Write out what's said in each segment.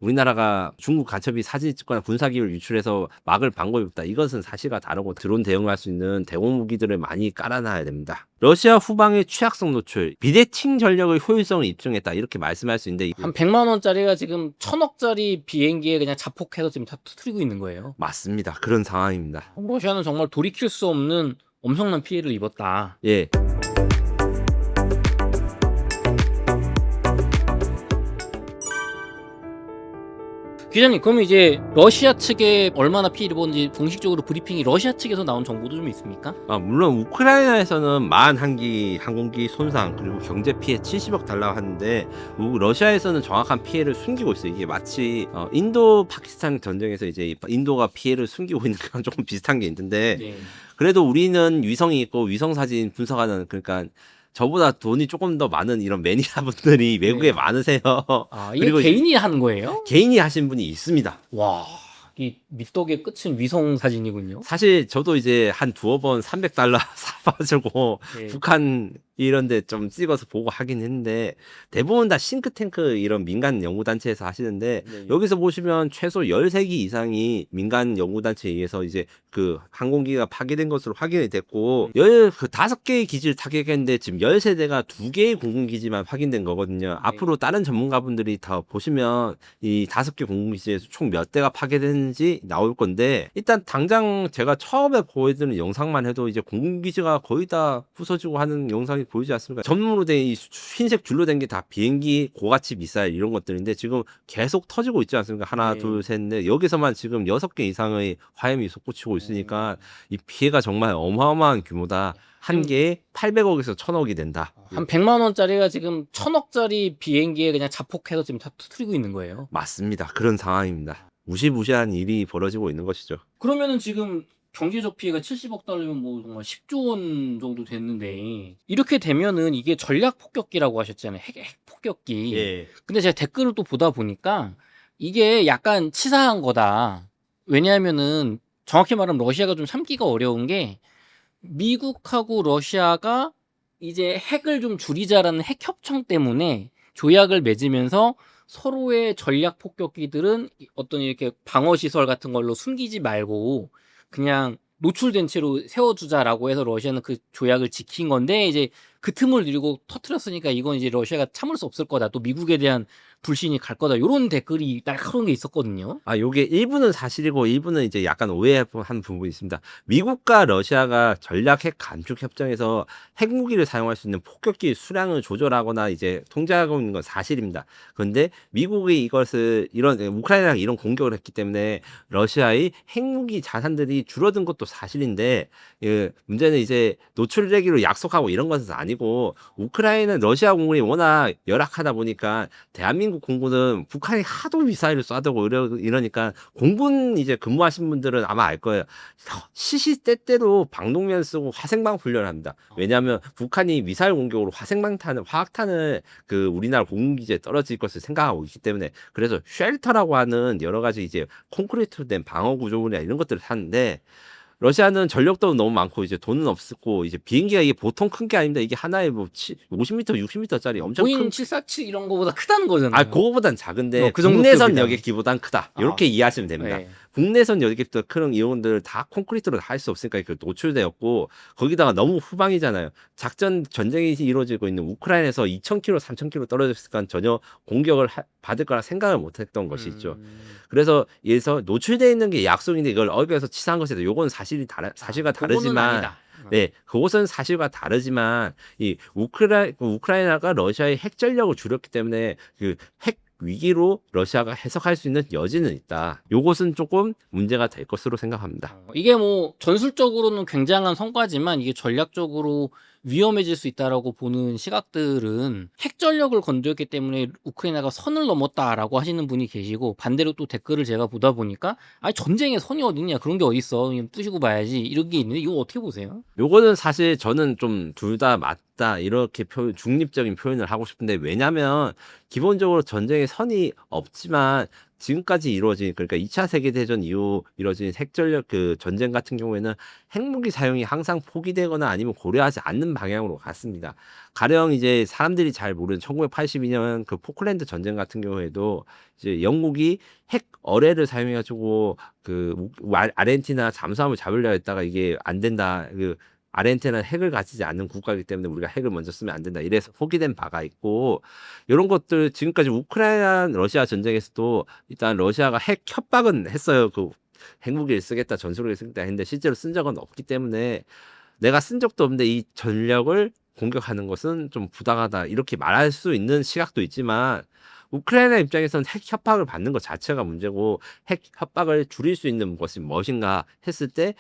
우리나라가 중국 간첩이 사진 찍거나 군사기를 유출해서 막을 방법이 없다. 이것은 사실과 다르고 드론 대응을 할 수 있는 대공 무기들을 많이 깔아놔야 됩니다. 러시아 후방의 취약성 노출, 비대칭 전력의 효율성을 입증했다. 이렇게 말씀할 수 있는데 한 100만 원짜리가 지금 1000억짜리 비행기에 그냥 자폭해서 지금 다 터뜨리고 있는 거예요. 맞습니다. 그런 상황입니다. 러시아는 정말 돌이킬 수 없는 엄청난 피해를 입었다. 예. 기자님, 그러면 이제 러시아 측에 얼마나 피해를 입었는지 공식적으로 브리핑이 러시아 측에서 나온 정보도 좀 있습니까? 물론 우크라이나에서는 41기 항공기 손상 그리고 경제 피해 70억 달러 하는데 러시아에서는 정확한 피해를 숨기고 있어요. 이게 마치 인도 파키스탄 전쟁에서 이제 인도가 피해를 숨기고 있는 거랑 조금 비슷한 게 있는데 네. 그래도 우리는 위성이 있고 위성 사진 분석하는 그러니까 저보다 돈이 조금 더 많은 이런 매니아 분들이 외국에 네. 많으세요. 아, 이게 그리고 개인이 하는 거예요? 개인이 하신 분이 있습니다. 와, 이 미떡의 끝은 위성 사진이군요. 사실 저도 이제 한 두어 번 300달러 사가지고 네. 북한 이런데 좀 찍어서 보고 하긴 했는데 대부분 다 싱크탱크 이런 민간 연구단체에서 하시는데 네. 여기서 보시면 최소 13기 이상이 민간 연구단체에 의해서 이제 그 항공기가 파괴된 것으로 확인이 됐고 그 5개의 기지를 타격했는데 지금 13대가 2개의 공군기지만 확인된 거거든요. 앞으로 다른 전문가분들이 다 보시면 이 5개 공군기지에서 총 몇 대가 파괴됐는지 나올 건데 일단 당장 제가 처음에 보여드린 영상만 해도 이제 공군기지가 거의 다 부서지고 하는 영상이 보이지 않습니까? 전문으로 된 이 흰색 줄로 된 게 다 비행기 고가치 미사일 이런 것들인데 지금 계속 터지고 있지 않습니까? 하나, 네. 둘, 셋, 넷 여기서만 지금 6개 이상의 화염이 솟구치고 있으니까 이 피해가 정말 어마어마한 규모다. 한 개에 800억에서 1000억이 된다. 한 100만 원짜리가 지금 1000억짜리 비행기에 그냥 자폭해서 지금 다 터뜨리고 있는 거예요. 맞습니다. 그런 상황입니다. 무시무시한 일이 벌어지고 있는 것이죠. 그러면은 지금 경제적 피해가 70억 달러면 뭐 정말 10조 원 정도 됐는데 이렇게 되면은 이게 전략 폭격기라고 하셨잖아요. 핵 폭격기. 예. 근데 제가 댓글을 또 보다 보니까 이게 약간 치사한 거다. 왜냐하면은 정확히 말하면 러시아가 좀 참기가 어려운 게 미국하고 러시아가 이제 핵을 좀 줄이자라는 핵 협정 때문에 조약을 맺으면서 서로의 전략 폭격기들은 어떤 이렇게 방어 시설 같은 걸로 숨기지 말고 그냥 노출된 채로 세워두자라고 해서 러시아는 그 조약을 지킨 건데 이제 그 틈을 누리고 터트렸으니까 이건 이제 러시아가 참을 수 없을 거다. 또 미국에 대한 불신이 갈 거다. 이런 댓글이 날카로운 게 있었거든요. 요게 일부는 사실이고 일부는 이제 약간 오해한 부분이 있습니다. 미국과 러시아가 전략 핵 감축 협정에서 핵무기를 사용할 수 있는 폭격기 수량을 조절하거나 이제 통제하고 있는 건 사실입니다. 그런데 미국이 이것을 우크라이나가 이런 공격을 했기 때문에 러시아의 핵무기 자산들이 줄어든 것도 사실인데 문제는 이제 노출되기로 약속하고 이런 것은 아니고 우크라이나는 러시아 공군이 워낙 열악하다 보니까 대한민국 공군은 북한이 하도 미사일을 쏴대고 이러니까 공군 이제 근무하신 분들은 아마 알 거예요. 시시때때로 방독면 쓰고 화생방 훈련을 합니다. 왜냐하면 북한이 미사일 공격으로 화학탄을 그 우리나라 공군기지에 떨어질 것을 생각하고 있기 때문에 그래서 쉘터라고 하는 여러 가지 이제 콘크리트로 된 방어 구조물이나 이런 것들을 하는데 러시아는 전력도 너무 많고 이제 돈은 없고 이제 비행기가 이게 보통 큰 게 아닙니다. 이게 하나에 뭐 50m, 60m짜리 엄청 큰. 보잉 747 이런 거보다 크다는 거잖아요. 그거보단 작은데 그 정도 국내선 급이다. 여객기보단 크다. 이렇게 이해하시면 됩니다. 네. 국내선 여객기도 큰 이용들 다 콘크리트로 할 수 없으니까 그 노출되었고 거기다가 너무 후방이잖아요. 전쟁이 이루어지고 있는 우크라이나에서 2,000km, 3,000km 떨어졌으니까 전혀 공격을 받을 거라 생각을 못했던 것이 있죠. 그래서 여기서 노출되어 있는 게 약속인데 이걸 어겨서 치사한 것이다. 요건 사실과 다르지만 네, 그것은 사실과 다르지만 이 우크라이나가 러시아의 핵 전력을 줄였기 때문에 그 핵 위기로 러시아가 해석할 수 있는 여지는 있다. 요것은 조금 문제가 될 것으로 생각합니다. 이게 뭐 전술적으로는 굉장한 성과지만 이게 전략적으로 위험해질 수 있다라고 보는 시각들은 핵 전력을 건드렸기 때문에 우크라이나가 선을 넘었다라고 하시는 분이 계시고 반대로 또 댓글을 제가 보다 보니까 아니 전쟁에 선이 어딨냐 그런 게 어딨어 그냥 부시고 봐야지 이런 게 있는데 이거 어떻게 보세요? 요거는 사실 저는 좀 둘 다 없다 이렇게 중립적인 표현을 하고 싶은데 왜냐하면 기본적으로 전쟁의 선이 없지만 지금까지 이루어진 그러니까 2차 세계대전 이후 이루어진 핵전력 그 전쟁 같은 경우에는 핵무기 사용이 항상 포기되거나 아니면 고려하지 않는 방향으로 갔습니다. 가령 이제 사람들이 잘 모르는 1982년 그 포클랜드 전쟁 같은 경우에도 이제 영국이 핵 어뢰를 사용해가지고 아르헨티나 잠수함을 잡으려 했다가 이게 안 된다. 아르헨티나는 핵을 가지지 않는 국가이기 때문에 우리가 핵을 먼저 쓰면 안 된다. 이래서 포기된 바가 있고 이런 것들 지금까지 우크라이나 러시아 전쟁에서도 일단 러시아가 핵 협박은 했어요. 핵무기를 쓰겠다, 전술을 쓰겠다 했는데 실제로 쓴 적은 없기 때문에 내가 쓴 적도 없는데 이 전력을 공격하는 것은 좀 부당하다. 이렇게 말할 수 있는 시각도 있지만 우크라이나 입장에서는 핵 협박을 받는 것 자체가 문제고 핵 협박을 줄일 수 있는 것이 무엇인가 했을 때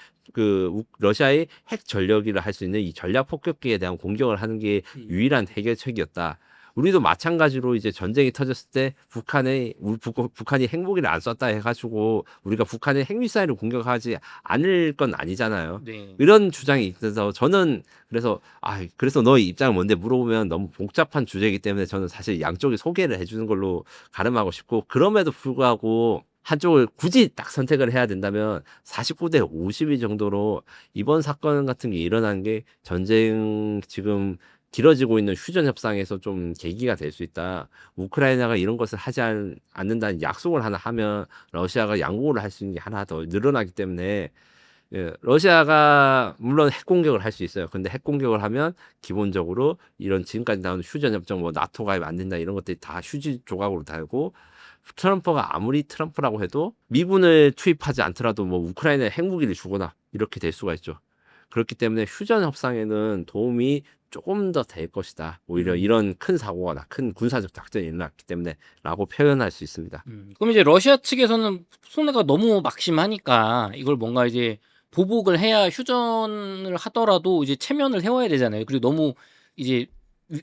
러시아의 핵 전력이라 할 수 있는 이 전략 폭격기에 대한 공격을 하는 게 유일한 해결책이었다. 우리도 마찬가지로 이제 전쟁이 터졌을 때 북한이 핵무기를 안 썼다 해가지고 우리가 북한의 핵미사일을 공격하지 않을 건 아니잖아요. 네. 이런 주장이 있어서 저는 그래서 너의 입장은 뭔데 물어보면 너무 복잡한 주제이기 때문에 저는 사실 양쪽이 소개를 해주는 걸로 가름하고 싶고 그럼에도 불구하고 한쪽을 굳이 딱 선택을 해야 된다면 49대 52 정도로 이번 사건 같은 게 일어난 게 전쟁 지금 길어지고 있는 휴전 협상에서 좀 계기가 될 수 있다. 우크라이나가 이런 것을 하지 않는다는 약속을 하나 하면 러시아가 양보를 할 수 있는 게 하나 더 늘어나기 때문에 러시아가 물론 핵 공격을 할 수 있어요. 근데 핵 공격을 하면 기본적으로 이런 지금까지 나오는 휴전 협정 나토 가입 안 된다 이런 것들이 다 휴지 조각으로 달고 트럼프가 아무리 트럼프라고 해도 미군을 투입하지 않더라도 우크라이나에 핵무기를 주거나 이렇게 될 수가 있죠. 그렇기 때문에 휴전 협상에는 도움이 조금 더 될 것이다. 오히려 이런 큰 사고나 큰 군사적 작전이 일어났기 때문에 라고 표현할 수 있습니다. 그럼 이제 러시아 측에서는 손해가 너무 막심하니까 이걸 뭔가 이제 보복을 해야 휴전을 하더라도 이제 체면을 세워야 되잖아요. 그리고 너무 이제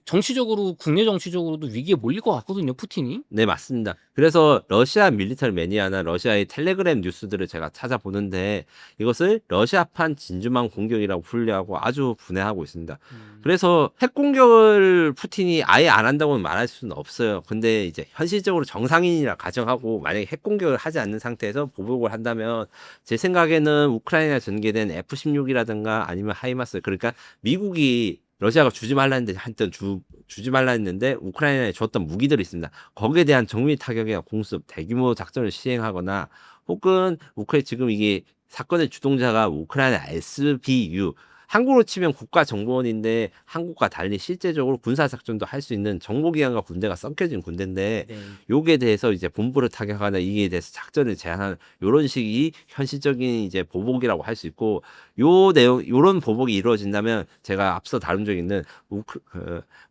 정치적으로 국내 정치적으로도 위기에 몰릴 것 같거든요, 푸틴이. 네, 맞습니다. 그래서 러시아 밀리터리 매니아나 러시아의 텔레그램 뉴스들을 제가 찾아보는데 이것을 러시아판 진주만 공격이라고 분류하고 아주 분해하고 있습니다. 그래서 핵 공격을 푸틴이 아예 안 한다고는 말할 수는 없어요. 근데 이제 현실적으로 정상인이라 가정하고 만약에 핵 공격을 하지 않는 상태에서 보복을 한다면 제 생각에는 우크라이나에 전개된 F-16이라든가 아니면 하이마스 그러니까 미국이 러시아가 주지 말라 했는데 한때 주지 말라 했는데 우크라이나에 줬던 무기들이 있습니다. 거기에 대한 정밀 타격이나 공습, 대규모 작전을 시행하거나 혹은 지금 이게 사건의 주동자가 우크라이나 SBU 한국으로 치면 국가정보원인데 한국과 달리 실제적으로 군사작전도 할 수 있는 정보기관과 군대가 섞여진 군대인데 네. 요게 대해서 이제 본부를 타격하나 이게 대해서 작전을 제안하는 요런 식이 현실적인 이제 보복이라고 할 수 있고 요런 보복이 이루어진다면 제가 앞서 다룬 적이 있는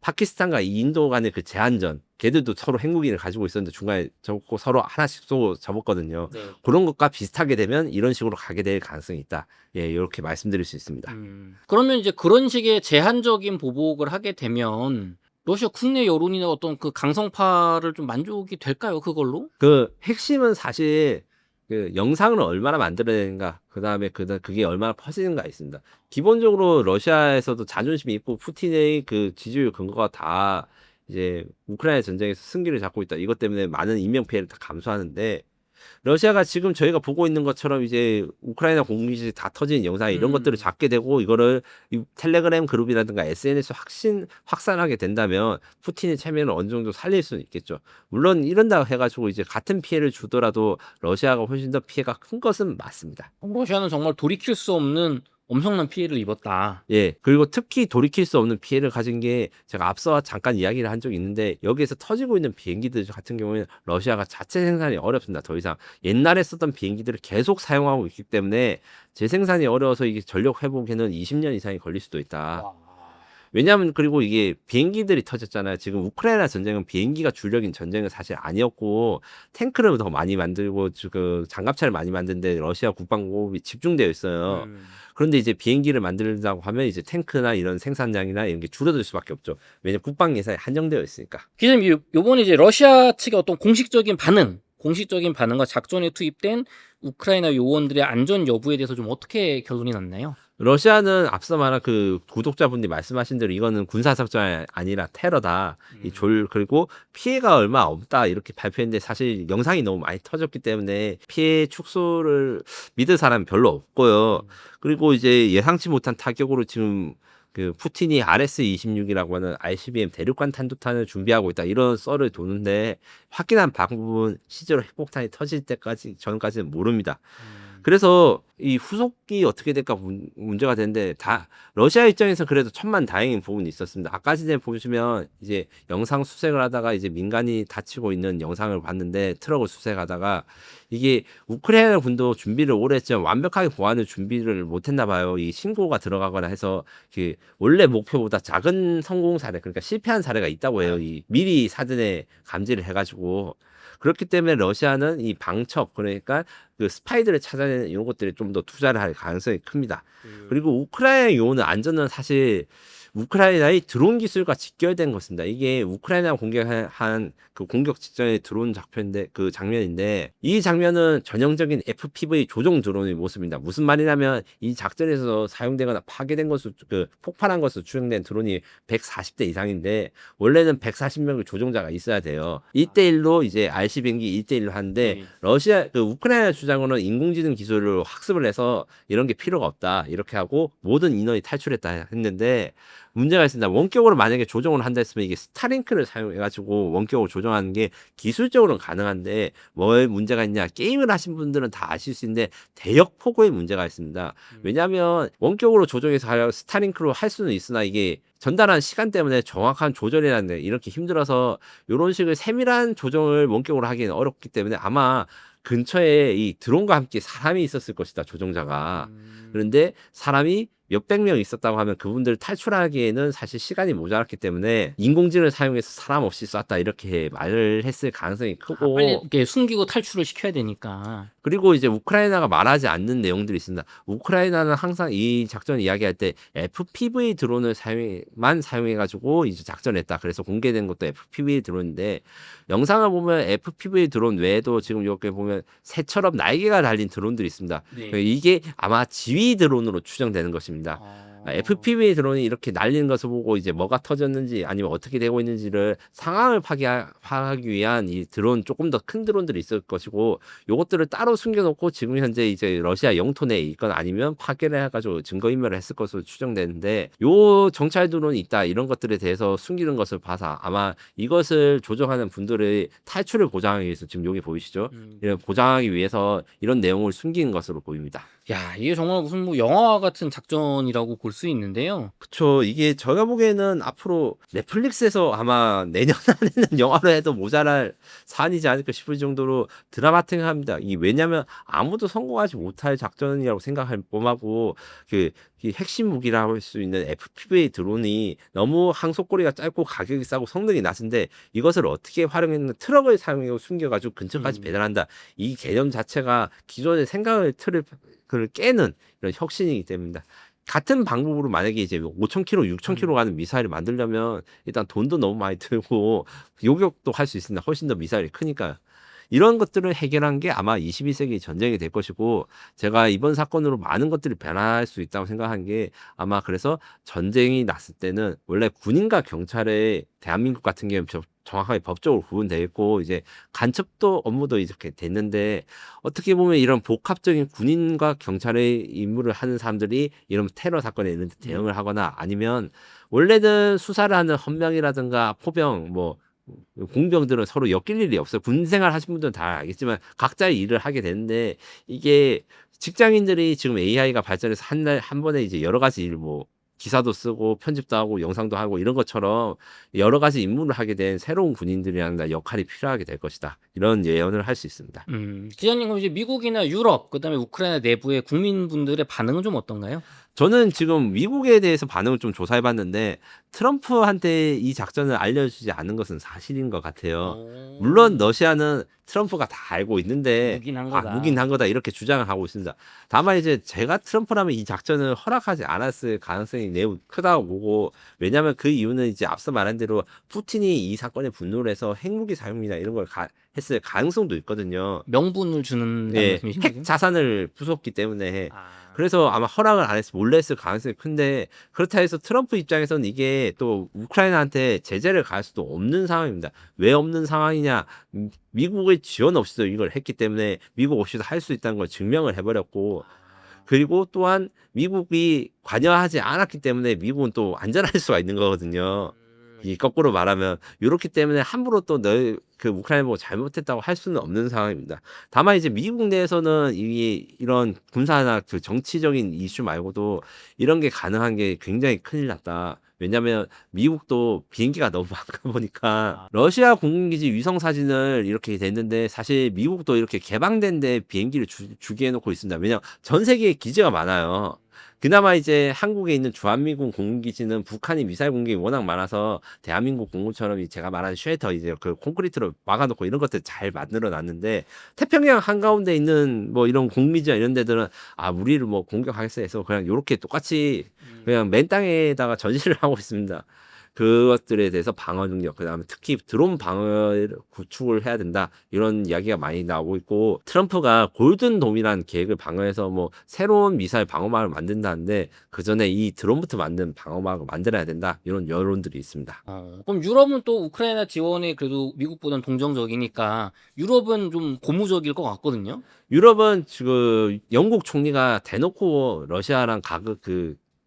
파키스탄과 인도 간의 그 제한전 걔들도 서로 핵무기를 가지고 있었는데 중간에 접고 서로 하나씩 쏘고 접었거든요. 네. 그런 것과 비슷하게 되면 이런 식으로 가게 될 가능성이 있다. 예, 이렇게 말씀드릴 수 있습니다. 그러면 이제 그런 식의 제한적인 보복을 하게 되면 러시아 국내 여론이나 어떤 그 강성파를 좀 만족이 될까요, 그걸로? 핵심은 사실 영상을 얼마나 만들어내는가, 그다음에 그게 얼마나 퍼지는가 있습니다. 기본적으로 러시아에서도 자존심이 있고 푸틴의 지지율 근거가 다 이제 우크라이나 전쟁에서 승기를 잡고 있다. 이것 때문에 많은 인명 피해를 다 감수하는데 러시아가 지금 저희가 보고 있는 것처럼 이제 우크라이나 공기지 다 터진 영상 이런 것들을 잡게 되고 이거를 텔레그램 그룹이라든가 SNS 확산하게 된다면 푸틴의 체면을 어느 정도 살릴 수는 있겠죠. 물론 이런다 해가지고 이제 같은 피해를 주더라도 러시아가 훨씬 더 피해가 큰 것은 맞습니다. 러시아는 정말 돌이킬 수 없는 엄청난 피해를 입었다. 예, 그리고 특히 돌이킬 수 없는 피해를 가진 게 제가 앞서 잠깐 이야기를 한 적이 있는데 여기에서 터지고 있는 비행기들 같은 경우에는 러시아가 자체 생산이 어렵습니다. 더 이상 옛날에 썼던 비행기들을 계속 사용하고 있기 때문에 재생산이 어려워서 이게 전력 회복에는 20년 이상이 걸릴 수도 있다. 왜냐하면 그리고 이게 비행기들이 터졌잖아요. 지금 우크라이나 전쟁은 비행기가 주력인 전쟁은 사실 아니었고 탱크를 더 많이 만들고 장갑차를 많이 만드는데 러시아 국방공업이 집중되어 있어요. 그런데 이제 비행기를 만들자고 하면 이제 탱크나 이런 생산량이나 이런 게 줄어들 수밖에 없죠. 왜냐면 국방 예산이 한정되어 있으니까. 기자님, 요번에 이제 러시아 측의 어떤 공식적인 반응 공식적인 반응과 작전에 투입된 우크라이나 요원들의 안전 여부에 대해서 좀 어떻게 결론이 났나요? 러시아는 앞서 말한 그 구독자분들이 말씀하신 대로 이거는 군사작전이 아니라 테러다. 그리고 피해가 얼마 없다. 이렇게 발표했는데 사실 영상이 너무 많이 터졌기 때문에 피해 축소를 믿을 사람이 별로 없고요. 그리고 이제 예상치 못한 타격으로 지금 그 푸틴이 RS-26이라고 하는 ICBM 대륙간 탄도탄을 준비하고 있다. 이런 썰을 도는데 확인한 방법은 실제로 핵폭탄이 터질 때까지 전까지는 모릅니다. 그래서 이 후속이 어떻게 될까 문제가 되는데 다 러시아 입장에서 그래도 천만다행인 부분이 있었습니다. 아까 전에 보시면 이제 영상 수색을 하다가 이제 민간이 다치고 있는 영상을 봤는데 트럭을 수색하다가 이게 우크라이나 군도 준비를 오래 했지만 완벽하게 보안을 준비를 못했나 봐요. 이 신고가 들어가거나 해서 그 원래 목표보다 작은 성공 사례 그러니까 실패한 사례가 있다고 해요. 이 미리 사전에 감지를 해가지고 그렇기 때문에 러시아는 이 방첩 그러니까 그 스파이들을 찾아내는 이런 것들에 좀 더 투자를 할 가능성이 큽니다. 그리고 우크라이나 요원의 안전은 사실 우크라이나의 드론 기술과 직결된 것입니다. 이게 우크라이나 공격한 그 공격 직전의 드론 작편인데 그 장면인데 이 장면은 전형적인 FPV 조종 드론의 모습입니다. 무슨 말이냐면 이 작전에서 사용되거나 파괴된 것으로 그 폭발한 것으로 추정된 드론이 140대 이상인데 원래는 140명의 조종자가 있어야 돼요. 1대1로 이제 RC 비행기 1대1로 하는데 러시아 그 우크라이나 주장으로는 인공지능 기술을 학습을 해서 이런 게 필요가 없다. 이렇게 하고 모든 인원이 탈출했다 했는데 문제가 있습니다. 원격으로 만약에 조정을 한다 했으면 이게 스타링크를 사용해가지고 원격으로 조정하는 게 기술적으로는 가능한데 뭘 문제가 있냐. 게임을 하신 분들은 다 아실 수 있는데 대역 포고의 문제가 있습니다. 왜냐하면 원격으로 조정해서 스타링크로 할 수는 있으나 이게 전달하는 시간 때문에 정확한 조절이라는 게 이렇게 힘들어서 이런 식의 세밀한 조정을 원격으로 하기는 어렵기 때문에 아마 근처에 이 드론과 함께 사람이 있었을 것이다, 조종자가. 그런데 사람이 몇백 명 있었다고 하면 그분들 탈출하기에는 사실 시간이 모자랐기 때문에 인공지능을 사용해서 사람 없이 쐈다 이렇게 말을 했을 가능성이 크고 빨리 이렇게 숨기고 탈출을 시켜야 되니까. 그리고 이제 우크라이나가 말하지 않는 내용들이 있습니다. 우크라이나는 항상 이 작전 이야기할 때 FPV 드론을 사용해가지고 이제 작전했다. 그래서 공개된 것도 FPV 드론인데 영상을 보면 FPV 드론 외에도 지금 이렇게 보면 새처럼 날개가 달린 드론들이 있습니다. 이게 아마 지휘 드론으로 추정되는 것입니다. FPV 드론이 이렇게 날리는 것을 보고 이제 뭐가 터졌는지 아니면 어떻게 되고 있는지를 상황을 파악하기 위한 이 드론 조금 더 큰 드론들이 있을 것이고 요것들을 따로 숨겨놓고 지금 현재 이제 러시아 영토 내에 있거나 아니면 파괴를 해가지고 증거인멸을 했을 것으로 추정되는데 요 정찰 드론이 있다 이런 것들에 대해서 숨기는 것을 봐서 아마 이것을 조정하는 분들의 탈출을 보장하기 위해서 지금 여기 보이시죠? 이런 보장하기 위해서 이런 내용을 숨기는 것으로 보입니다. 야, 이게 정말 무슨 뭐 영화 같은 작전이라고 볼 수 있는데요. 그쵸. 이게 제가 보기에는 앞으로 넷플릭스에서 아마 내년 안에는 영화로 해도 모자랄 사안이지 않을까 싶을 정도로 드라마틱합니다. 이 왜냐면 아무도 성공하지 못할 작전이라고 생각할 뻔하고 이 핵심 무기라고 할 수 있는 FPV 드론이 너무 항속거리가 짧고 가격이 싸고 성능이 낮은데 이것을 어떻게 활용했는 트럭을 사용해서 숨겨가지고 근처까지 배달한다. 이 개념 자체가 기존의 생각을 틀을 깨는 이런 혁신이기 때문입니다. 같은 방법으로 만약에 이제 5,000km, 6,000km 가는 미사일을 만들려면 일단 돈도 너무 많이 들고 요격도 할 수 있습니다. 훨씬 더 미사일이 크니까요. 이런 것들을 해결한 게 아마 21세기 전쟁이 될 것이고 제가 이번 사건으로 많은 것들이 변할 수 있다고 생각한 게 아마 그래서 전쟁이 났을 때는 원래 군인과 경찰의 대한민국 같은 경우는 정확하게 법적으로 구분되어 있고 이제 간첩도 업무도 이렇게 됐는데 어떻게 보면 이런 복합적인 군인과 경찰의 임무를 하는 사람들이 이런 테러 사건에 있는 대응을 하거나 아니면 원래는 수사를 하는 헌병이라든가 포병 뭐 공병들은 서로 엮일 일이 없어요. 군 생활 하신 분들은 다 알겠지만 각자의 일을 하게 되는데 이게 직장인들이 지금 AI가 발전해서 한 번에 이제 여러 가지 일 뭐 기사도 쓰고 편집도 하고 영상도 하고 이런 것처럼 여러 가지 임무를 하게 된 새로운 군인들이라는 역할이 필요하게 될 것이다. 이런 예언을 할 수 있습니다. 기자님 그럼 이제 미국이나 유럽 그다음에 우크라이나 내부의 국민분들의 반응은 좀 어떤가요? 저는 지금 미국에 대해서 반응을 좀 조사해 봤는데 트럼프한테 이 작전을 알려주지 않은 것은 사실인 것 같아요. 물론 러시아는 트럼프가 다 알고 있는데 묵인한 거다. 묵인한 거다 이렇게 주장을 하고 있습니다. 다만 이제 제가 트럼프라면 이 작전을 허락하지 않았을 가능성이 매우 크다고 보고, 왜냐하면 그 이유는 이제 앞서 말한 대로 푸틴이 이 사건에 분노를 해서 핵무기 사용이나 이런 걸 했을 가능성도 있거든요. 명분을 주는 예, 말씀이신가요? 핵 자산을 부쉈기 때문에. 아. 그래서 아마 허락을 안 했을 몰래 했을 가능성이 큰데, 그렇다 해서 트럼프 입장에서는 이게 또 우크라이나한테 제재를 가할 수도 없는 상황입니다. 왜 없는 상황이냐? 미국의 지원 없이도 이걸 했기 때문에 미국 없이도 할 수 있다는 걸 증명을 해버렸고, 그리고 또한 미국이 관여하지 않았기 때문에 미국은 또 안전할 수가 있는 거거든요. 이 거꾸로 말하면 이렇기 때문에 함부로 또 그 우크라이나 보고 잘못했다고 할 수는 없는 상황입니다. 다만 이제 미국 내에서는 이런 군사나 그 정치적인 이슈 말고도 이런 게 가능한 게 굉장히 큰일 났다. 왜냐하면 미국도 비행기가 너무 많다 보니까 러시아 공군기지 위성 사진을 이렇게 됐는데, 사실 미국도 이렇게 개방된 데 비행기를 주게 해놓고 있습니다. 왜냐하면 전 세계에 기지가 많아요. 그나마 이제 한국에 있는 주한미군 공군기지는 북한이 미사일 공격이 워낙 많아서 대한민국 공군처럼 제가 말한 쉘터 이제 그 콘크리트로 막아놓고 이런 것들 잘 만들어 놨는데, 태평양 한가운데 있는 뭐 이런 공기지나 이런 데들은 우리를 뭐 공격하겠어 해서 그냥 이렇게 똑같이 그냥 맨 땅에다가 전시를 하고 있습니다. 그것들에 대해서 방어 능력, 그다음에 특히 드론 방어를 구축을 해야 된다, 이런 이야기가 많이 나오고 있고, 트럼프가 골든돔이라는 계획을 방어해서 뭐 새로운 미사일 방어막을 만든다는데 그 전에 이 드론부터 만든 방어막을 만들어야 된다, 이런 여론들이 있습니다. 그럼 유럽은 또 우크라이나 지원에 그래도 미국보다는 동정적이니까 유럽은 좀 고무적일 것 같거든요. 유럽은 지금 영국 총리가 대놓고 러시아랑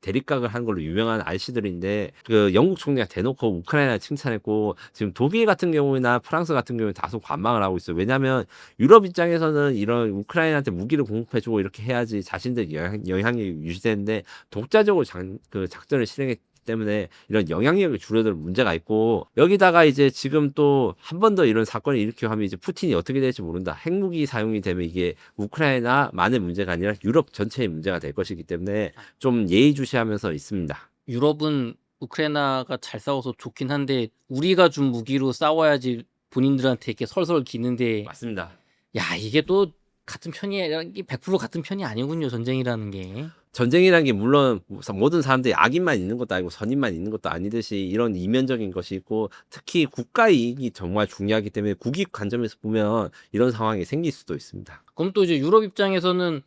대립각을 한 걸로 유명한 알씨들인데, 그 영국 총리가 대놓고 우크라이나 칭찬했고, 지금 독일 같은 경우나 프랑스 같은 경우는 다소 관망을 하고 있어요. 왜냐하면 유럽 입장에서는 이런 우크라이나한테 무기를 공급해주고 이렇게 해야지 자신들 영향력이 유지되는데, 독자적으로 작전을 실행했기 때문에 이런 영향력이 줄어들 문제가 있고, 여기다가 이제 지금 또 한 번 더 이런 사건을 일으키고 하면 이제 푸틴이 어떻게 될지 모른다. 핵무기 사용이 되면 이게 우크라이나만의 문제가 아니라 유럽 전체의 문제가 될 것이기 때문에 좀 예의주시하면서 있습니다. 유럽은 우크라이나가 잘 싸워서 좋긴 한데 우리가 준 무기로 싸워야지 본인들한테 이렇게 설설 기는데, 맞습니다. 야, 이게 또 같은 편이 100% 같은 편이 아니군요, 전쟁이라는 게. 전쟁이라는 게 물론 모든 사람들이 악인만 있는 것도 아니고 선인만 있는 것도 아니듯이 이런 이면적인 것이 있고, 특히 국가 이익이 정말 중요하기 때문에 국익 관점에서 보면 이런 상황이 생길 수도 있습니다. 그럼 또 이제 유럽 입장에서는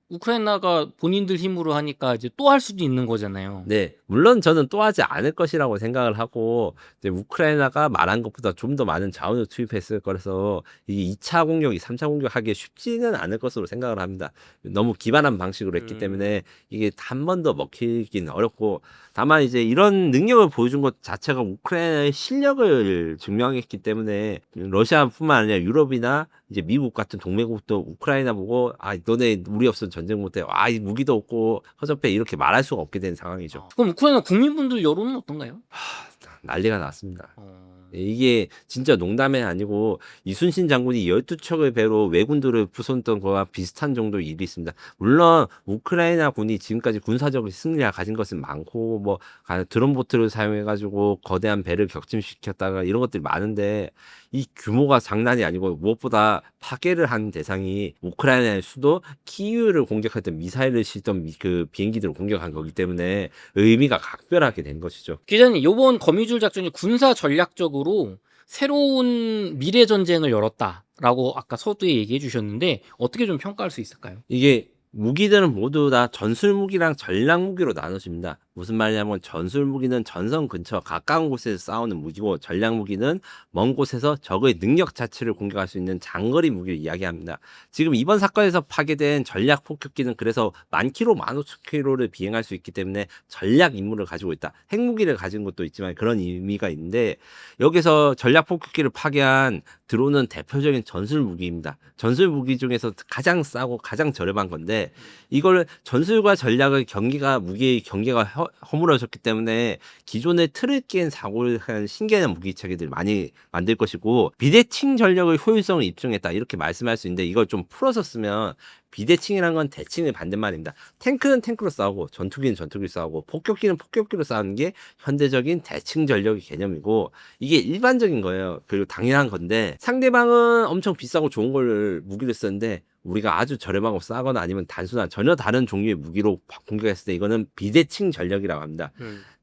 우크라이나가 본인들 힘으로 하니까 이제 또 할 수도 있는 거잖아요. 네, 물론 저는 또 하지 않을 것이라고 생각을 하고, 이제 우크라이나가 말한 것보다 좀 더 많은 자원을 투입했을 거라서 이게 2차 공격이 3차 공격하기 쉽지는 않을 것으로 생각을 합니다. 너무 기반한 방식으로 했기 때문에 이게 한 번 더 먹히긴 어렵고, 다만 이제 이런 능력을 보여준 것 자체가 우크라이나의 실력을 증명했기 때문에 러시아뿐만 아니라 유럽이나 이제 미국 같은 동맹국도 우크라이나 보고 너네 우리 없으면 전쟁 못해, 이 무기도 없고 허접해, 이렇게 말할 수가 없게 된 상황이죠. 그럼 우크라이나 국민분들 여론은 어떤가요? 난리가 났습니다. 이게 진짜 농담이 아니고 이순신 장군이 12척의 배로 왜군들을 부쉈던 거와 비슷한 정도의 일이 있습니다. 물론 우크라이나 군이 지금까지 군사적인 승리를 가진 것은 많고, 뭐 드론보트를 사용해가지고 거대한 배를 격침시켰다가 이런 것들이 많은데, 이 규모가 장난이 아니고 무엇보다 파괴를 한 대상이 우크라이나의 수도 키이우를 공격했던 미사일을 싣던 그 비행기들을 공격한 거기 때문에 의미가 각별하게 된 것이죠. 기자님, 이번 거미줄 작전이 군사 전략적으로 새로운 미래 전쟁을 열었다라고 아까 서두에 얘기해 주셨는데 어떻게 좀 평가할 수 있을까요? 이게 무기들은 모두 다 전술 무기랑 전략 무기로 나눠집니다. 무슨 말이냐면 전술 무기는 전선 근처 가까운 곳에서 싸우는 무기고, 전략 무기는 먼 곳에서 적의 능력 자체를 공격할 수 있는 장거리 무기를 이야기합니다. 지금 이번 사건에서 파괴된 전략 폭격기는 그래서 10,000km, 15,000km를 비행할 수 있기 때문에 전략 임무를 가지고 있다. 핵무기를 가진 것도 있지만 그런 의미가 있는데, 여기서 전략 폭격기를 파괴한 드론은 대표적인 전술 무기입니다. 전술 무기 중에서 가장 싸고 가장 저렴한 건데, 이걸 전술과 전략의 무기의 경계가 허물어졌기 때문에 기존의 틀을 깬 사고를 한 신개념 무기 체계들 많이 만들 것이고 비대칭 전력의 효율성을 입증했다 이렇게 말씀할 수 있는데 이걸 좀 풀어서 쓰면 비대칭이란 건 대칭의 반대말입니다. 탱크는 탱크로 싸우고 전투기는 전투기로 싸우고 폭격기는 폭격기로 싸우는 게 현대적인 대칭 전력의 개념이고 이게 일반적인 거예요. 그리고 당연한 건데 상대방은 엄청 비싸고 좋은 걸 무기를 쓰는데 우리가 아주 저렴하고 싸거나 아니면 단순한 전혀 다른 종류의 무기로 공격했을 때 이거는 비대칭 전력이라고 합니다.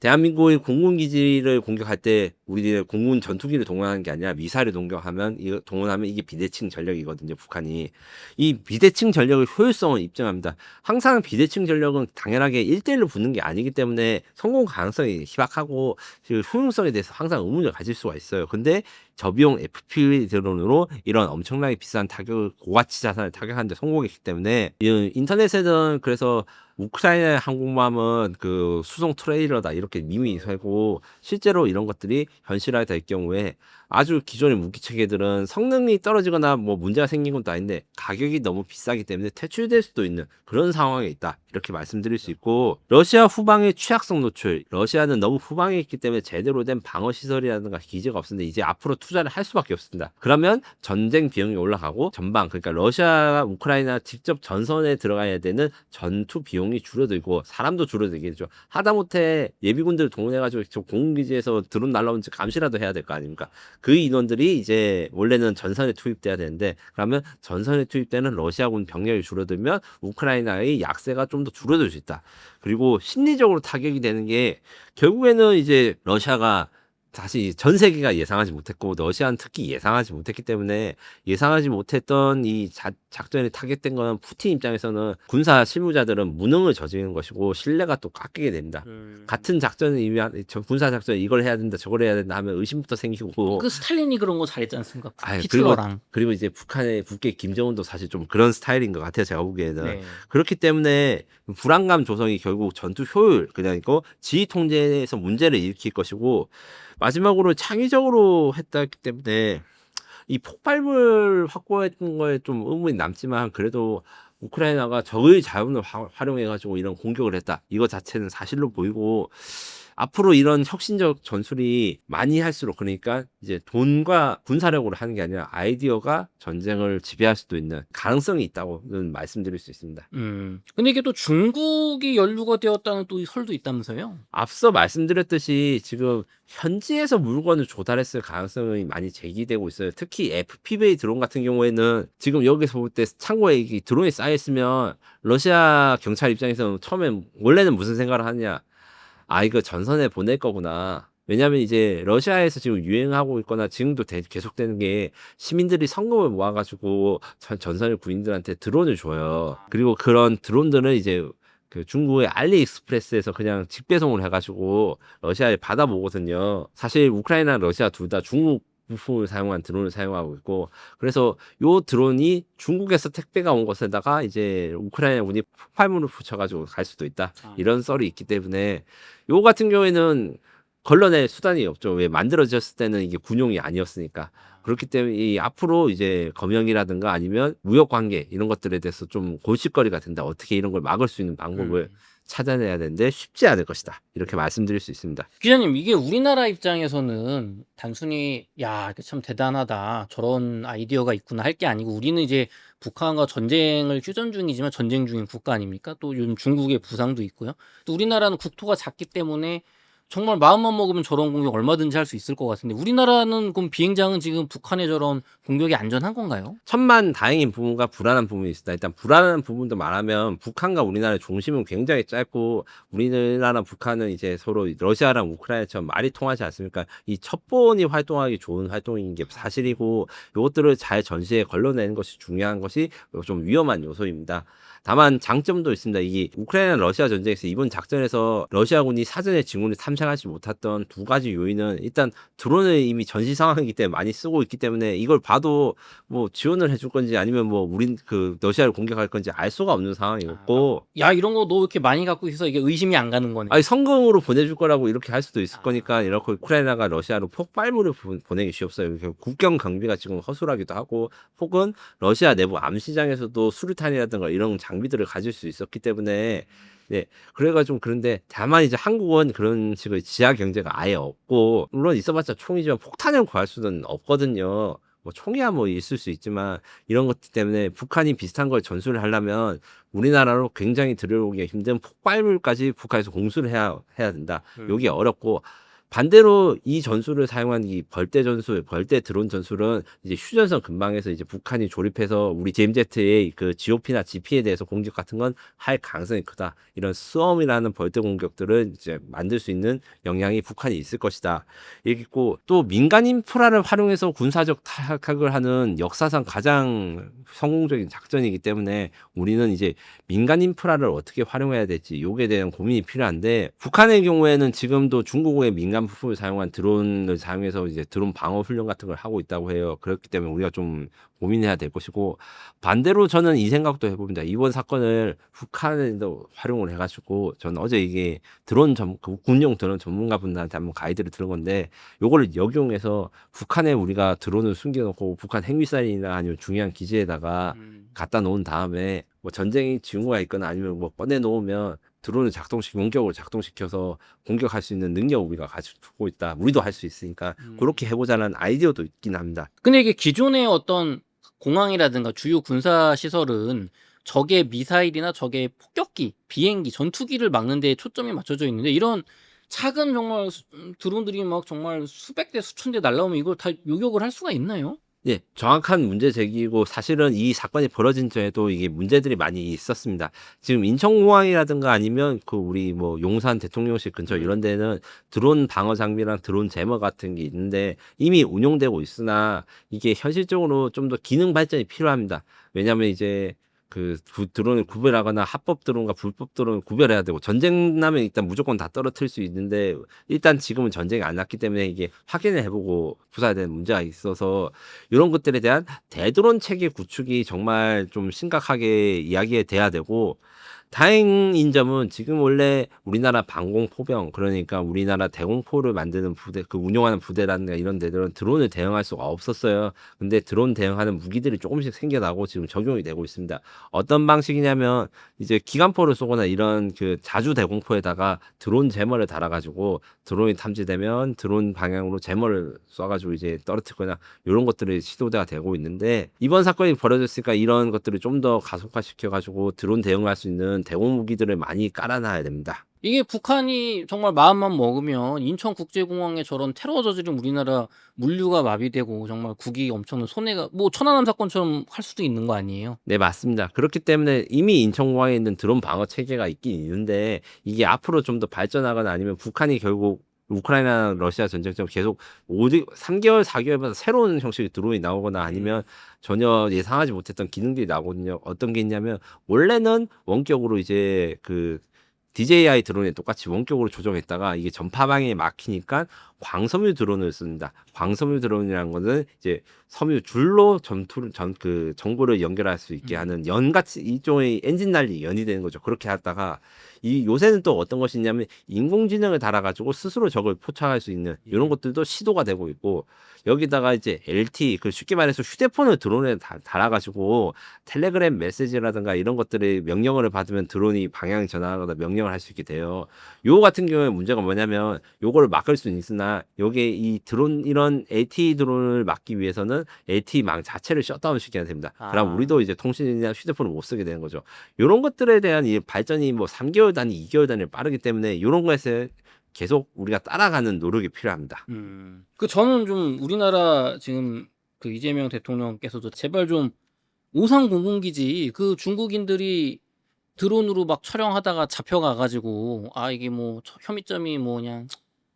대한민국의 공군기지를 공격할 때 우리들 공군 전투기를 동원하는 게 아니라 미사일을 동원하면 이게 비대칭 전력이거든요. 북한이 이 비대칭 전력의 효율성을 입증합니다. 항상 비대칭 전력은 당연하게 1대1로 붙는 게 아니기 때문에 성공 가능성이 희박하고 효용성에 대해서 항상 의문을 가질 수가 있어요. 근데 저비용 FPV 드론으로 이런 엄청나게 비싼 고가치 자산을 타격하는데 성공했기 때문에 인터넷에는 그래서 우크라이나 항공모함은 그 수송 트레일러다 이렇게 밈이 세고 실제로 이런 것들이 현실화 될 경우에 아주 기존의 무기 체계들은 성능이 떨어지거나 뭐 문제가 생긴 것도 아닌데 가격이 너무 비싸기 때문에 퇴출될 수도 있는 그런 상황에 있다 이렇게 말씀드릴 수 있고 러시아 후방의 취약성 노출 러시아는 너무 후방에 있기 때문에 제대로 된 방어 시설이라든가 기지가 없는데 이제 앞으로 투자를 할 수밖에 없습니다. 그러면 전쟁 비용이 올라가고 전방 그러니까 러시아가 우크라이나 직접 전선에 들어가야 되는 전투 비용이 줄어들고 사람도 줄어들겠죠. 하다못해 예비군들을 동원해가지고 저 공군기지에서 드론 날라오는지 감시라도 해야 될 거 아닙니까? 그 인원들이 이제 원래는 전선에 투입돼야 되는데 그러면 전선에 투입되는 러시아군 병력이 줄어들면 우크라이나의 약세가 좀 더 줄어들 수 있다. 그리고 심리적으로 타격이 되는 게 결국에는 이제 러시아가 다시 전 세계가 예상하지 못했고 러시아는 특히 예상하지 못했기 때문에 예상하지 못했던 이 작전이 타겟된 건 푸틴 입장에서는 군사 실무자들은 무능을 저지르는 것이고 신뢰가 또 깎이게 됩니다. 같은 작전을 의미한 군사 작전 이걸 해야 된다 저걸 해야 된다 하면 의심부터 생기고 그 스탈린이 그런 거 잘했지 않습니까? 아유, 히틀러랑. 그리고 이제 북의 김정은도 사실 좀 그런 스타일인 것 같아요. 제가 보기에는. 네. 그렇기 때문에 불안감 조성이 결국 전투 효율 그러니까 지휘 통제에서 문제를 일으킬 것이고 마지막으로 창의적으로 했기 때문에 이 폭발물 확보했던 거에 좀 의문이 남지만 그래도 우크라이나가 적의 자원을 활용해가지고 이런 공격을 했다. 이거 자체는 사실로 보이고 앞으로 이런 혁신적 전술이 많이 할수록 그러니까 이제 돈과 군사력으로 하는 게 아니라 아이디어가 전쟁을 지배할 수도 있는 가능성이 있다고는 말씀드릴 수 있습니다. 근데 이게 또 중국이 연루가 되었다는 또 설도 있다면서요? 앞서 말씀드렸듯이 지금 현지에서 물건을 조달했을 가능성이 많이 제기되고 있어요. 특히 FPV 드론 같은 경우에는 지금 여기서 볼 때 창고에 이 드론이 쌓여있으면 러시아 경찰 입장에서는 처음에 원래는 무슨 생각을 하느냐. 아, 이거 전선에 보낼 거구나. 왜냐하면 이제 러시아에서 지금 유행하고 있거나 지금도 계속되는 게 시민들이 성금을 모아가지고 전선의 군인들한테 드론을 줘요. 그리고 그런 드론들은 이제 그 중국의 알리익스프레스에서 그냥 직배송을 해가지고 러시아에 받아보거든요. 사실 우크라이나, 러시아 둘 다 중국 부품을 사용한 드론을 사용하고 있고 그래서 요 드론이 중국에서 택배가 온 것에다가 이제 우크라이나 군이 폭발물을 붙여가지고 갈 수도 있다 이런 썰이 있기 때문에 요 같은 경우에는 걸러낼 수단이 없죠. 왜 만들어졌을 때는 이게 군용이 아니었으니까 그렇기 때문에 이 앞으로 이제 검역이라든가 아니면 무역 관계 이런 것들에 대해서 좀 골칫거리가 된다. 어떻게 이런 걸 막을 수 있는 방법을 찾아내야 되는데 쉽지 않을 것이다. 이렇게 말씀드릴 수 있습니다. 기자님, 이게 우리나라 입장에서는 단순히 야, 이게 참 대단하다. 저런 아이디어가 있구나 할 게 아니고 우리는 이제 북한과 전쟁을 휴전 중이지만 전쟁 중인 국가 아닙니까? 또 요즘 중국의 부상도 있고요. 또 우리나라는 국토가 작기 때문에 정말 마음만 먹으면 저런 공격 얼마든지 할 수 있을 것 같은데 우리나라는 그럼 비행장은 지금 북한의 저런 공격이 안전한 건가요? 천만 다행인 부분과 불안한 부분이 있습니다. 일단 불안한 부분도 말하면 북한과 우리나라의 중심은 굉장히 짧고 우리나라 북한은 이제 서로 러시아랑 우크라이나처럼 말이 통하지 않습니까? 이 첩보원이 활동하기 좋은 활동인 게 사실이고 이것들을 잘 전시에 걸러내는 것이 중요한 것이 좀 위험한 요소입니다. 다만 장점도 있습니다. 이게 우크라이나 러시아 전쟁에서 이번 작전에서 러시아군이 사전에 징후를 탐색하지 못했던 두 가지 요인은 일단 드론을 이미 전시 상황이기 때문에 많이 쓰고 있기 때문에 이걸 봐도 뭐 지원을 해줄 건지 아니면 뭐 우린 그 러시아를 공격할 건지 알 수가 없는 상황이었고 야, 이런 거 너 이렇게 많이 갖고 있어서 이게 의심이 안 가는 거네. 아니 성금으로 보내줄 거라고 이렇게 할 수도 있을 거니까 이렇게 우크라이나가 러시아로 폭발물을 보내기 쉬웠어요. 국경 경비가 지금 허술하기도 하고 혹은 러시아 내부 암시장에서도 수류탄이라든가 이런 장비들을 가질 수 있었기 때문에 네, 그래가지고 그런데 다만 이제 한국은 그런 식의 지하 경제가 아예 없고 물론 있어봤자 총이지만 폭탄을 구할 수는 없거든요. 뭐 총이야 뭐 있을 수 있지만 이런 것들 때문에 북한이 비슷한 걸 전술을 하려면 우리나라로 굉장히 들여오기가 힘든 폭발물까지 북한에서 공수를 해야 된다. 요게 어렵고 반대로 이 전술을 사용한 이 벌떼 전술, 벌떼 드론 전술은 이제 휴전선 근방에서 이제 북한이 조립해서 우리 JMZ의 그 GOP나 GP에 대해서 공격 같은 건 할 가능성이 크다. 이런 스웜이라는 벌떼 공격들을 이제 만들 수 있는 역량이 북한이 있을 것이다. 이게 있고 또 민간 인프라를 활용해서 군사적 타격을 하는 역사상 가장 성공적인 작전이기 때문에 우리는 이제 민간 인프라를 어떻게 활용해야 될지 요게 대한 고민이 필요한데 북한의 경우에는 지금도 중국의 민간 부품을 사용한 드론을 사용해서 이제 드론 방어 훈련 같은 걸 하고 있다고 해요. 그렇기 때문에 우리가 좀 고민해야 될 것이고 반대로 저는 이 생각도 해봅니다. 이번 사건을 북한에도 활용을 해가지고 저는 어제 이게 그 군용 드론 전문가분들한테 한번 가이드를 들은 건데 요거를 역용해서 북한에 우리가 드론을 숨겨놓고 북한 핵미사일이나 아니면 중요한 기지에다가 갖다 놓은 다음에 뭐 전쟁이 징후가 있거나 아니면 뭐 꺼내 놓으면 드론을 원격으로 작동시켜서 공격할 수 있는 능력 우리가 가지고 있다. 우리도 할 수 있으니까 그렇게 해보자는 아이디어도 있긴 합니다. 근데 이게 기존의 어떤 공항이라든가 주요 군사 시설은 적의 미사일이나 적의 폭격기, 비행기, 전투기를 막는 데 초점이 맞춰져 있는데 이런 작은 정말 드론들이 막 정말 수백 대 수천 대 날라오면 이걸 다 요격을 할 수가 있나요? 예, 정확한 문제 제기이고 사실은 이 사건이 벌어진 전에도 이게 문제들이 많이 있었습니다. 지금 인천공항이라든가 아니면 그 우리 뭐 용산 대통령실 근처 이런 데는 드론 방어 장비랑 드론 제머 같은 게 있는데 이미 운용되고 있으나 이게 현실적으로 좀 더 기능 발전이 필요합니다. 왜냐하면 이제 그 드론을 구별하거나 합법 드론과 불법 드론을 구별해야 되고 전쟁 나면 일단 무조건 다 떨어뜨릴 수 있는데 일단 지금은 전쟁이 안 났기 때문에 이게 확인을 해보고 부사야 되는 문제가 있어서 이런 것들에 대한 대드론 체계 구축이 정말 좀 심각하게 이야기가 돼야 되고 다행인 점은 지금 원래 우리나라 방공포병 그러니까 우리나라 대공포를 만드는 부대 그 운용하는 부대라든가 이런 데들은 드론을 대응할 수가 없었어요. 근데 드론 대응하는 무기들이 조금씩 생겨나고 지금 적용이 되고 있습니다. 어떤 방식이냐면 이제 기관포를 쏘거나 이런 그 자주 대공포에다가 드론 제머를 달아가지고 드론이 탐지되면 드론 방향으로 제머를 쏴가지고 이제 떨어뜨리거나 이런 것들이 시도가 되고 있는데 이번 사건이 벌어졌으니까 이런 것들을 좀 더 가속화시켜가지고 드론 대응할 수 있는 대공 무기들을 많이 깔아놔야 됩니다. 이게 북한이 정말 마음만 먹으면 인천국제공항에 저런 테러 저지른 우리나라 물류가 마비되고 정말 국익이 엄청난 손해가 뭐 천안함 사건처럼 할 수도 있는 거 아니에요? 네, 맞습니다. 그렇기 때문에 이미 인천공항에 있는 드론 방어 체계가 있긴 있는데 이게 앞으로 좀 더 발전하거나 아니면 북한이 결국 우크라이나 러시아 전쟁처럼 계속 3개월, 4개월마다 새로운 형식의 드론이 나오거나 아니면 전혀 예상하지 못했던 기능들이 나오거든요. 어떤 게 있냐면 원래는 원격으로 이제 그 DJI 드론에 똑같이 원격으로 조정했다가 이게 전파 방향이 막히니까 광섬유 드론을 씁니다. 광섬유 드론이라는 거는 이제 섬유 줄로 그 정보를 연결할 수 있게 하는 연같이 일종의 엔진 난리 연이 되는 거죠. 그렇게 하다가 이 요새는 또 어떤 것이 있냐면 인공지능을 달아가지고 스스로 적을 포착할 수 있는 이런 것들도 시도가 되고 있고 여기다가 이제 LTE 그 쉽게 말해서 휴대폰을 드론에 달아가지고 텔레그램 메시지라든가 이런 것들의 명령어를 받으면 드론이 방향 전환하거나 명령을 할 수 있게 돼요. 요 같은 경우에 문제가 뭐냐면 요거를 막을 수는 있으나 요게 이 드론 이런 LTE 드론을 막기 위해서는 LTE 망 자체를 셧다운 시켜야 됩니다. 그럼 우리도 이제 통신이나 휴대폰을 못 쓰게 되는 거죠. 요런 것들에 대한 이 발전이 뭐 3개월 단위, 2개월 단위 빠르기 때문에 요런 것에 계속 우리가 따라가는 노력이 필요합니다. 그 저는 좀 우리나라 지금 그 이재명 대통령께서도 제발 좀 오산 공군기지 그 중국인들이 드론으로 막 촬영하다가 잡혀가가지고 아 이게 뭐 혐의점이 뭐 그냥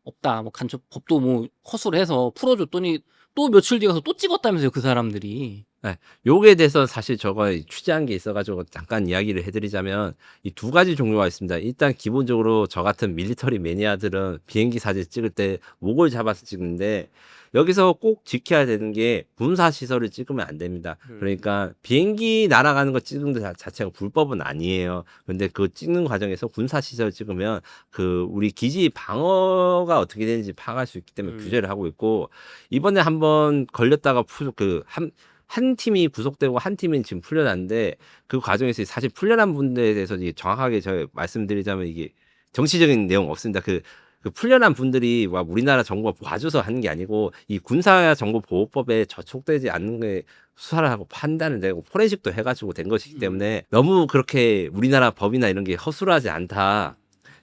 없다 뭐 간첩 법도 뭐 허술해서 풀어줬더니 또 며칠 뒤에 가서 또 찍었다면서요 그 사람들이. 네, 요게 대해서 사실 저거 취재한 게 있어가지고 잠깐 이야기를 해드리자면 이 두 가지 종류가 있습니다. 일단 기본적으로 저 같은 밀리터리 매니아들은 비행기 사진 찍을 때 목을 잡아서 찍는데 여기서 꼭 지켜야 되는 게 군사 시설을 찍으면 안 됩니다. 그러니까 비행기 날아가는 거 찍는 것 자체가 불법은 아니에요. 근데 그 찍는 과정에서 군사 시설 찍으면 그 우리 기지 방어가 어떻게 되는지 파악할 수 있기 때문에 규제를 하고 있고 이번에 한번 걸렸다가 한 팀이 구속되고 한 팀은 지금 풀려났는데 그 과정에서 사실 풀려난 분들에 대해서 이제 정확하게 제가 말씀드리자면 이게 정치적인 내용 없습니다. 그 풀려난 분들이 와 우리나라 정부가 봐줘서 하는 게 아니고 이 군사정보보호법에 저촉되지 않는 게 수사를 하고 판단을 내고 포렌식도 해가지고 된 것이기 때문에 너무 그렇게 우리나라 법이나 이런 게 허술하지 않다.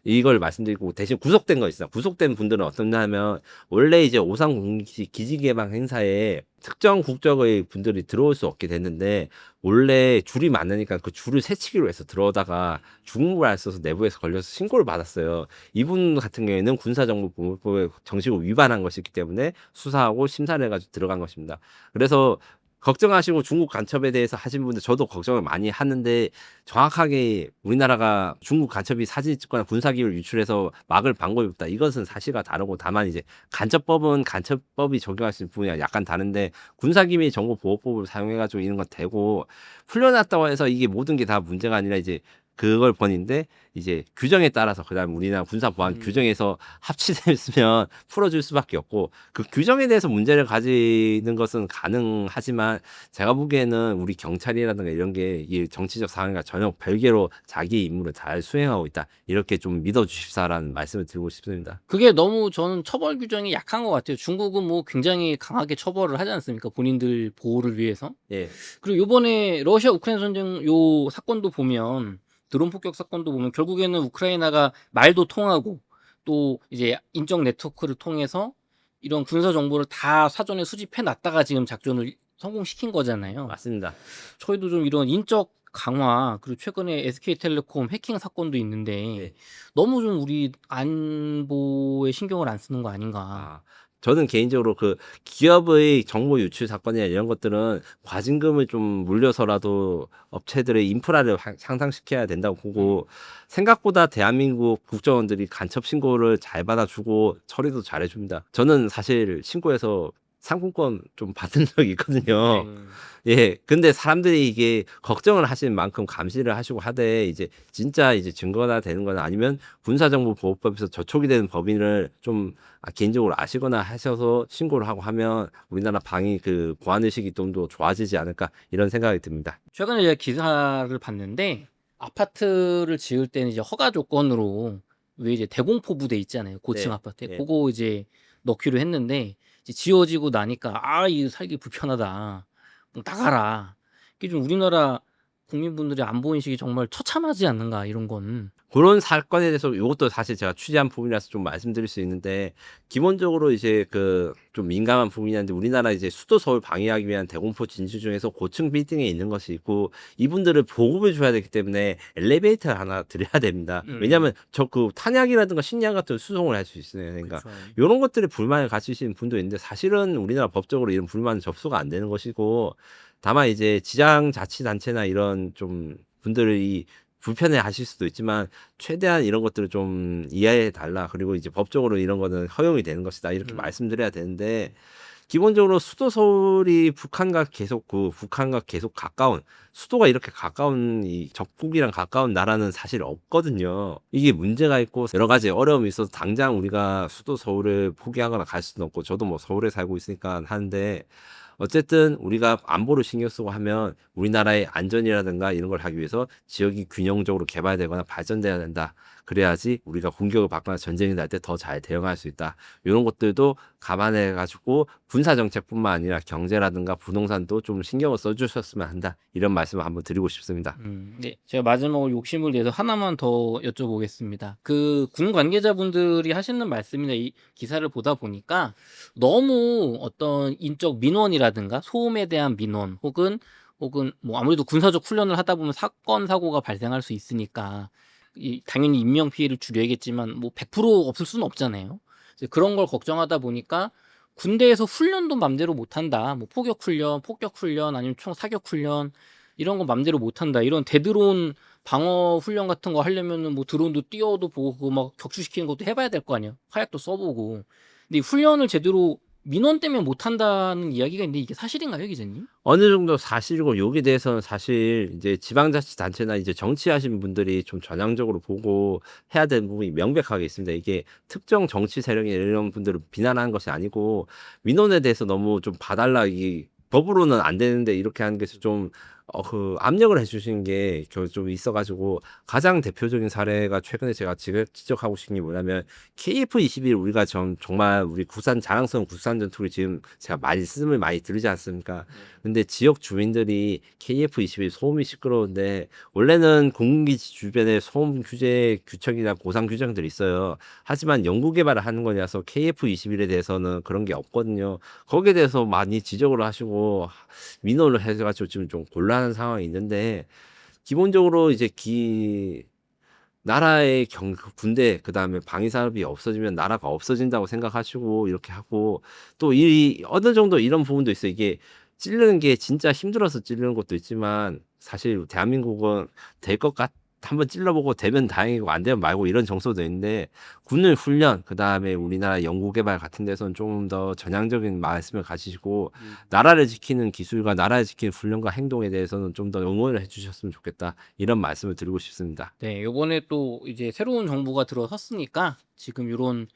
이걸 말씀드리고 대신 구속된 거 있어요. 구속된 분들은 어떻냐면 원래 이제 오산공식 기지개방 행사에 특정 국적의 분들이 들어올 수 없게 됐는데 원래 줄이 많으니까 그 줄을 세치기로 해서 들어오다가 중국을 안 써서 내부에서 걸려서 신고를 받았어요. 이분 같은 경우에는 군사정보보호법에 정식으로 위반한 것이기 때문에 수사하고 심사를 해가지고 들어간 것입니다. 그래서 걱정하시고 중국 간첩에 대해서 하신 분들 저도 걱정을 많이 하는데 정확하게 우리나라가 중국 간첩이 사진을 찍거나 군사기를 유출해서 막을 방법이 없다. 이것은 사실과 다르고 다만 이제 간첩법은 간첩법이 적용할 수 있는 부분이 약간 다른데 군사기밀 정보보호법을 사용해가지고 이런 건 되고 풀려났다고 해서 이게 모든 게 다 문제가 아니라 이제 그걸 번인데 이제 규정에 따라서 그다음 우리나라 군사보안 규정에서 합치됐으면 풀어줄 수밖에 없고 그 규정에 대해서 문제를 가지는 것은 가능하지만 제가 보기에는 우리 경찰이라든가 이런 게 이 정치적 상황과 전혀 별개로 자기 임무를 잘 수행하고 있다 이렇게 좀 믿어주십사라는 말씀을 드리고 싶습니다. 그게 너무 저는 처벌 규정이 약한 것 같아요. 중국은 뭐 굉장히 강하게 처벌을 하지 않습니까? 본인들 보호를 위해서. 예, 그리고 요번에 러시아 우크라이나 전쟁 요 사건도 보면 드론 폭격 사건도 보면 결국에는 우크라이나가 말도 통하고 또 이제 인적 네트워크를 통해서 이런 군사 정보를 다 사전에 수집해 놨다가 지금 작전을 성공시킨 거잖아요. 맞습니다. 저희도 좀 이런 인적 강화 그리고 최근에 SK텔레콤 해킹 사건도 있는데 네. 너무 좀 우리 안보에 신경을 안 쓰는 거 아닌가. 아, 저는 개인적으로 그 기업의 정보 유출 사건이나 이런 것들은 과징금을 좀 물려서라도 업체들의 인프라를 향상시켜야 된다고 보고 생각보다 대한민국 국정원들이 간첩 신고를 잘 받아주고 처리도 잘해줍니다. 저는 사실 신고해서 상품권 좀 받은 적이 있거든요. 예, 근데 사람들이 이게 걱정을 하시는 만큼 감시를 하시고 하되 이제 진짜 이제 증거가 되는 거나 아니면 군사정보보호법에서 저촉이 되는 법인을 좀 개인적으로 아시거나 하셔서 신고를 하고 하면 우리나라 방위 그 보안 의식이 좀 더 좋아지지 않을까 이런 생각이 듭니다. 최근에 제가 기사를 봤는데 아파트를 지을 때는 이제 허가 조건으로 왜 이제 대공포 부대 있잖아요. 고층 네, 아파트에 네. 그거 이제 넣기로 했는데 이제 지어지고 나니까 이 살기 불편하다. 나가라. 이게 좀 우리나라 국민분들의 안보 인식이 정말 처참하지 않는가 이런 건. 그런 사건에 대해서 이것도 사실 제가 취재한 부분이라서 좀 말씀드릴 수 있는데 기본적으로 이제 그 좀 민감한 부분이 한데 우리나라 이제 수도 서울 방위하기 위한 대공포 진주 중에서 고층 빌딩에 있는 것이 있고 이분들을 보급을 줘야 되기 때문에 엘리베이터를 하나 드려야 됩니다. 왜냐하면 저 그 탄약이라든가 식량 같은 걸 수송을 할 수 있어요. 그러니까 그쵸. 이런 것들에 불만을 가지시는 분도 있는데 사실은 우리나라 법적으로 이런 불만은 접수가 안 되는 것이고 다만 이제 지방자치단체나 이런 좀 분들이 불편해 하실 수도 있지만 최대한 이런 것들을 좀 이해해 달라. 그리고 이제 법적으로 이런 거는 허용이 되는 것이다. 이렇게 말씀드려야 되는데 기본적으로 수도 서울이 북한과 계속 가까운 수도가 이렇게 가까운 이 적국이랑 가까운 나라는 사실 없거든요. 이게 문제가 있고 여러 가지 어려움이 있어서 당장 우리가 수도 서울을 포기하거나 갈 수는 없고 저도 뭐 서울에 살고 있으니까 하는데 어쨌든 우리가 안보를 신경 쓰고 하면 우리나라의 안전이라든가 이런 걸 하기 위해서 지역이 균형적으로 개발되거나 발전돼야 된다. 그래야지 우리가 공격을 받거나 전쟁이 날 때 더 잘 대응할 수 있다. 이런 것들도 감안해 가지고 군사 정책뿐만 아니라 경제라든가 부동산도 좀 신경을 써주셨으면 한다. 이런 말씀을 한번 드리고 싶습니다. 네, 제가 마지막으로 욕심을 내서 하나만 더 여쭤보겠습니다. 그 군 관계자분들이 하시는 말씀이나 이 기사를 보다 보니까 너무 어떤 인적 민원이라든가 소음에 대한 민원 혹은 뭐 아무래도 군사적 훈련을 하다 보면 사건 사고가 발생할 수 있으니까 당연히 인명 피해를 줄여야겠지만 뭐 100% 없을 수는 없잖아요. 이제 그런 걸 걱정하다 보니까 군대에서 훈련도 맘대로 못 한다. 뭐 포격 훈련, 폭격 훈련 아니면 총 사격 훈련 이런 거 맘대로 못 한다. 이런 대드론 방어 훈련 같은 거 하려면은 뭐 드론도 띄워도 보고 그거 막 격추시키는 것도 해봐야 될 거 아니야. 화약도 써보고. 근데 이 훈련을 제대로 민원 때문에 못 한다는 이야기가 있는데 이게 사실인가요, 기자님? 어느 정도 사실이고 여기에 대해서는 사실 이제 지방자치단체나 이제 정치하시는 분들이 좀 전향적으로 보고 해야 되는 부분이 명백하게 있습니다. 이게 특정 정치 세력이 이런 분들을 비난하는 것이 아니고 민원에 대해서 너무 좀 봐달라 이 법으로는 안 되는데 이렇게 하는 게 좀 그 압력을 해주시는 게 좀 있어가지고 가장 대표적인 사례가 최근에 제가 지적하고 싶은 게 뭐냐면 KF21 우리가 정말 우리 국산 자랑스러운 국산 전투기 지금 제가 말씀을 많이 들으지 않습니까? 근데 지역 주민들이 KF21 소음이 시끄러운데 원래는 공군기지 주변에 소음 규제 규칙이나 고상 규정들이 있어요. 하지만 연구 개발을 하는 거냐서 KF21에 대해서는 그런 게 없거든요. 거기에 대해서 많이 지적을 하시고 민원을 해가지고 지금 좀 곤란한 상황이 있는데 기본적으로 이제 나라의 군대 그다음에 방위 산업이 없어지면 나라가 없어진다고 생각하시고 이렇게 하고 또 어느 정도 이런 부분도 있어요. 이게 찌르는 게 진짜 힘들어서 찌르는 것도 있지만 사실 대한민국은 될 것 한번 찔러보고 되면 다행이고 안 되면 말고 이런 정서도 있는데 군의 훈련 그다음에 우리나라 연구개발 같은 데서는 좀 더 전향적인 말씀을 가지시고 나라를 지키는 기술과 나라를 지키는 훈련과 행동에 대해서는 좀 더 응원을 해주셨으면 좋겠다 이런 말씀을 드리고 싶습니다. 네, 요번에 또 이제 새로운 정부가 들어섰으니까 지금 요런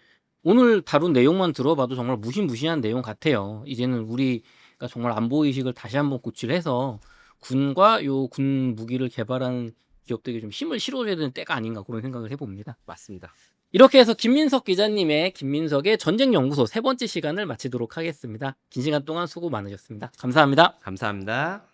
오늘 다룬 내용만 들어봐도 정말 무시무시한 내용 같아요. 이제는 우리가 정말 안보 의식을 다시 한번 고취해서 군과 요 군 무기를 개발하는 기업들에게 좀 힘을 실어줘야 되는 때가 아닌가 그런 생각을 해봅니다. 맞습니다. 이렇게 해서 김민석 기자님의 김민석의 전쟁연구소 세 번째 시간을 마치도록 하겠습니다. 긴 시간 동안 수고 많으셨습니다. 감사합니다. 감사합니다.